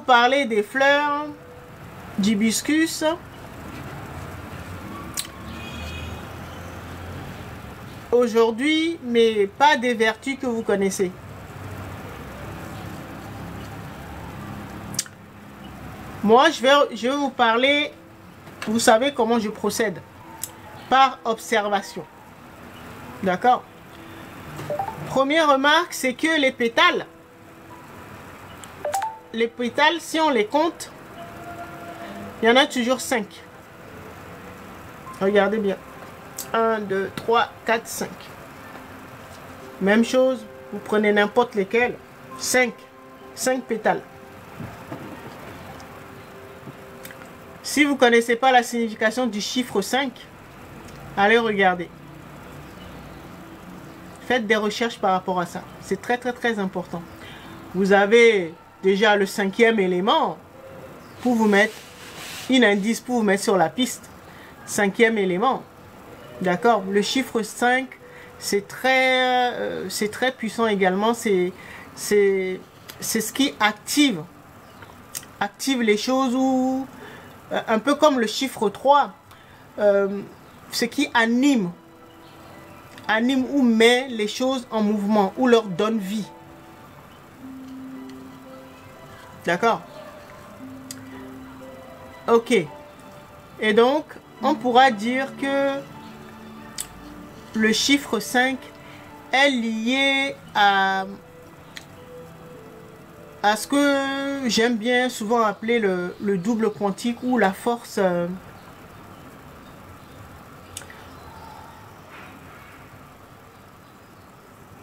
parler des fleurs d'hibiscus. Aujourd'hui, mais pas des vertus que vous connaissez. Moi, je vais vous parler, vous savez comment je procède, par observation. D'accord? Première remarque, c'est que les pétales, si on les compte, il y en a toujours 5. Regardez bien. 1, 2, 3, 4, 5. Même chose, vous prenez n'importe lesquels. 5 pétales. Si vous ne connaissez pas la signification du chiffre 5, allez regarder. Faites des recherches par rapport à ça. C'est très très très important. Vous avez déjà le 5e élément pour vous mettre un indice, pour vous mettre sur la piste. 5e élément. D'accord? Le chiffre 5, c'est très puissant également. C'est ce qui active les choses, ou un peu comme le chiffre 3, ce qui anime ou met les choses en mouvement, ou leur donne vie. D'accord? Ok. Et donc, on pourra dire que le chiffre 5 est lié à ce que j'aime bien souvent appeler le double quantique, ou la force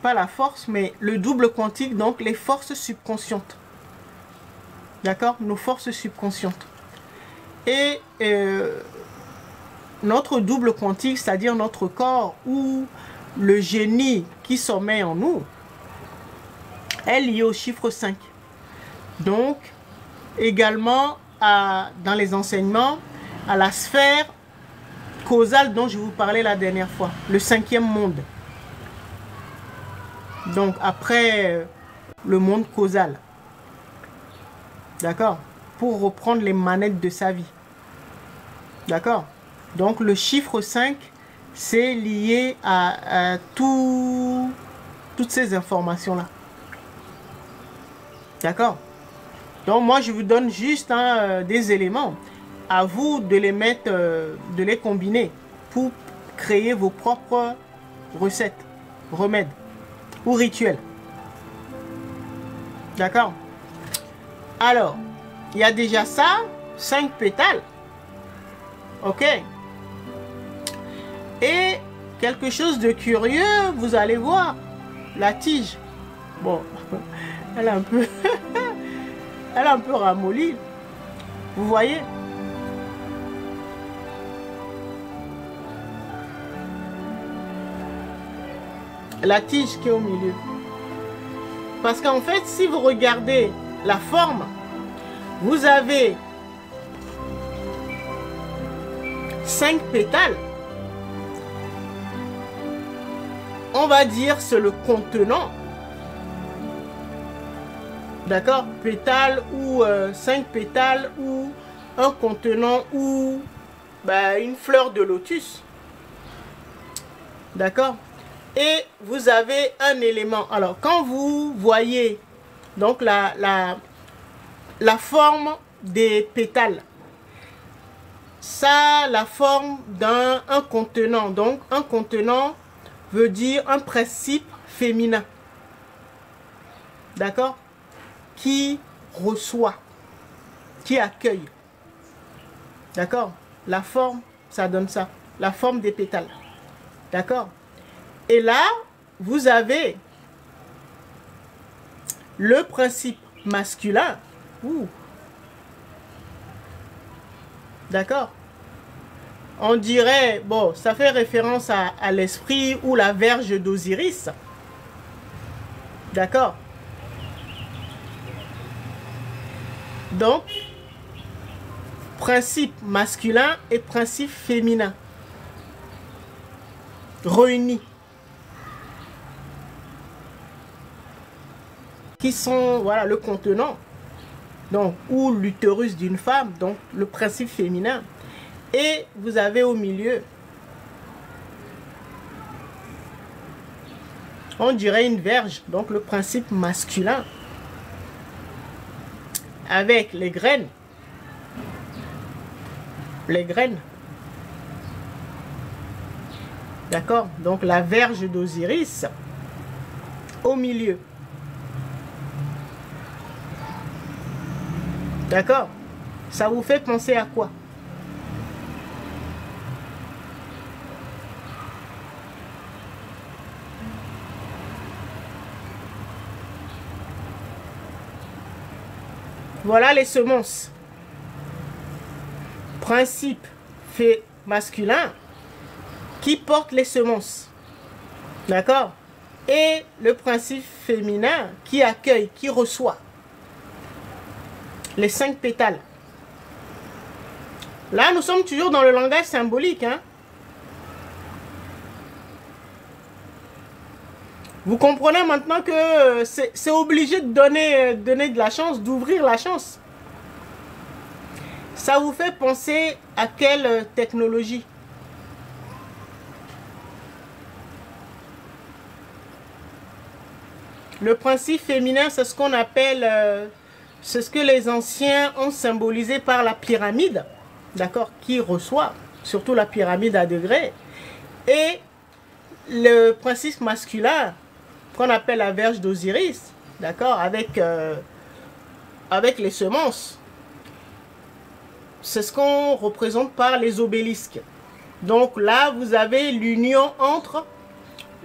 pas la force, mais le double quantique, donc les forces subconscientes. D'accord? Nos forces subconscientes. Et notre double quantique, c'est-à-dire notre corps, ou le génie qui sommeille en nous, est lié au chiffre 5. Donc, également, dans les enseignements, à la sphère causale dont je vous parlais la dernière fois, le 5e monde. Donc, après le monde causal. D'accord? Pour reprendre les manettes de sa vie. D'accord? Donc, le chiffre 5, c'est lié à toutes ces informations-là. D'accord? Donc, moi, je vous donne juste des éléments. À vous de les mettre, de les combiner pour créer vos propres recettes, remèdes ou rituels. D'accord? Alors, il y a déjà ça, 5 pétales. Ok? Et quelque chose de curieux, vous allez voir, la tige. Bon, elle est un peu, elle est un peu ramollie. Vous voyez? La tige qui est au milieu. Parce qu'en fait, si vous regardez la forme, vous avez 5 pétales. On va dire c'est le contenant. D'accord? Pétales ou 5 pétales, ou un contenant, ou une fleur de lotus. D'accord? Et vous avez un élément. Alors, quand vous voyez donc la forme des pétales, ça a la forme d'un contenant. Donc, un contenant veut dire un principe féminin. D'accord? Qui reçoit, qui accueille. D'accord? La forme, ça donne ça. La forme des pétales. D'accord? Et là, vous avez le principe masculin. D'accord? On dirait, bon, ça fait référence à l'esprit ou la verge d'Osiris. D'accord? Donc, principe masculin et principe féminin réunis, qui sont, voilà, le contenant. donc, ou l'utérus d'une femme, donc le principe féminin. Et vous avez au milieu, on dirait une verge, donc le principe masculin, avec les graines. Les graines. D'accord? Donc la verge d'Osiris au milieu. D'accord? Ça vous fait penser à quoi? Voilà les semences. Principe fait masculin qui porte les semences. D'accord? Et le principe féminin qui accueille, qui reçoit les 5 pétales. Là, nous sommes toujours dans le langage symbolique. Hein? Vous comprenez maintenant que c'est obligé de donner de la chance, d'ouvrir la chance. Ça vous fait penser à quelle technologie? Le principe féminin, c'est ce qu'on appelle, c'est ce que les anciens ont symbolisé par la pyramide, d'accord, qui reçoit, surtout la pyramide à degrés. Et le principe masculin, qu'on appelle la verge d'Osiris, d'accord, avec les semences. C'est ce qu'on représente par les obélisques. Donc là, vous avez l'union entre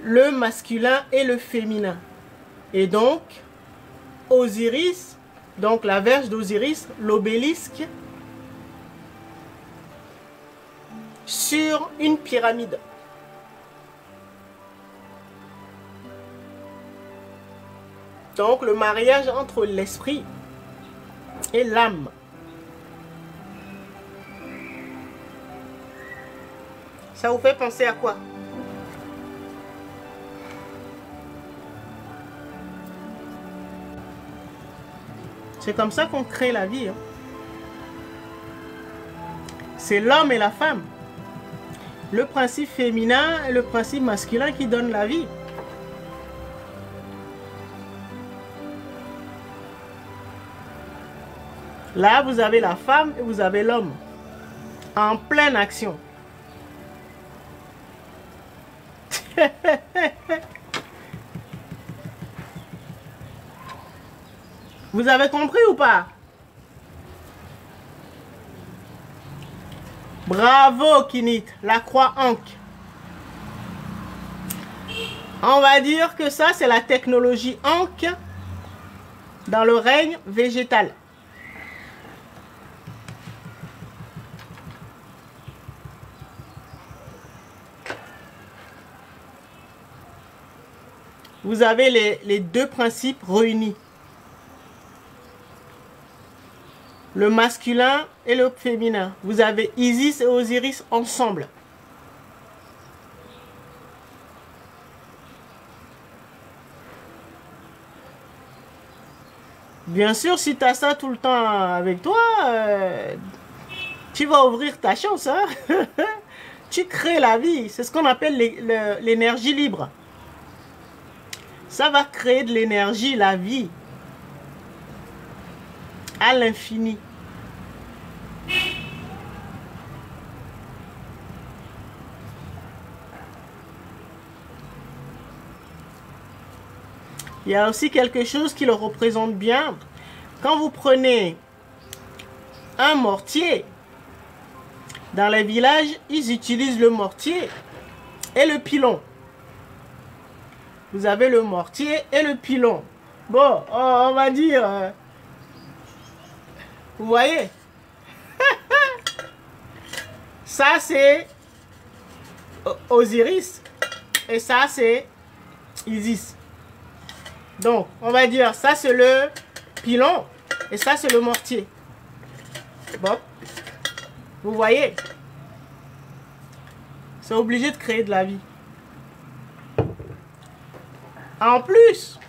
le masculin et le féminin. Et donc, Osiris, donc la verge d'Osiris, l'obélisque, sur une pyramide. Donc le mariage entre l'esprit et l'âme. Ça vous fait penser à quoi? C'est comme ça qu'on crée la vie. Hein. C'est l'homme et la femme. Le principe féminin et le principe masculin qui donnent la vie. Là, vous avez la femme et vous avez l'homme en pleine action. Vous avez compris ou pas? Bravo Kinit, la croix Ankh. On va dire que ça c'est la technologie Ankh dans le règne végétal. Vous avez les deux principes réunis. Le masculin et le féminin. Vous avez Isis et Osiris ensemble. Bien sûr, si tu as ça tout le temps avec toi, tu vas ouvrir ta chance. Hein? Tu crées la vie. C'est ce qu'on appelle l'énergie libre. Ça va créer de l'énergie, la vie. À l'infini. Il y a aussi quelque chose qui le représente bien. Quand vous prenez un mortier, dans les villages, ils utilisent le mortier et le pilon. Vous avez le mortier et le pilon. Bon, on va dire... vous voyez? Ça, c'est Osiris. Et ça, c'est Isis. Donc, on va dire, ça, c'est le pilon. Et ça, c'est le mortier. Bon. Vous voyez? C'est obligé de créer de la vie. En plus,